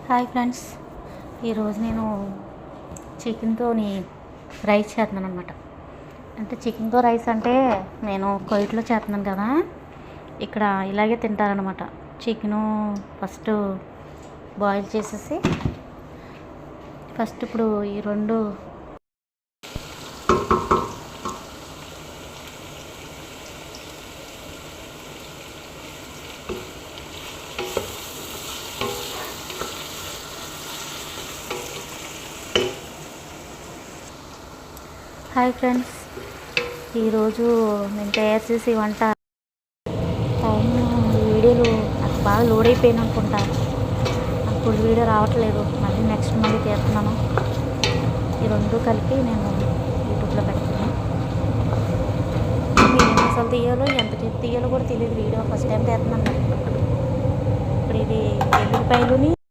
Hi friends, ఈరోజు నేను చికెన్తోని rice చేస్తున్నాను అనమాట. అంటే చికెన్తో రైస్ అంటే నేను కొయిట్లో చేస్తున్నాను కదా, ఇక్కడ ఇలాగే తింటారనమాట. చికెను ఫస్ట్ బాయిల్ చేసేసి ఇప్పుడు ఈ రెండు హాయ్ ఫ్రెండ్స్, ఈరోజు నేను తయారు చేసే వంట టైం వీడియోలు నాకు బాగా లోడ్ అయిపోయాను అనుకుంటా. నాకు ఫుల్ వీడియో రావట్లేదు, మళ్ళీ తీస్తున్నాను. ఈ రెండు కలిపి నేను యూట్యూబ్లో పెడుతున్నాను. ఎన్ని అసలు తీయాలో ఎంత తీయాలో కూడా తెలియదు. వీడియో ఫస్ట్ టైం తీస్తున్నాను. ఇప్పుడు ఇది ఎల్లుల్లిపాయలుని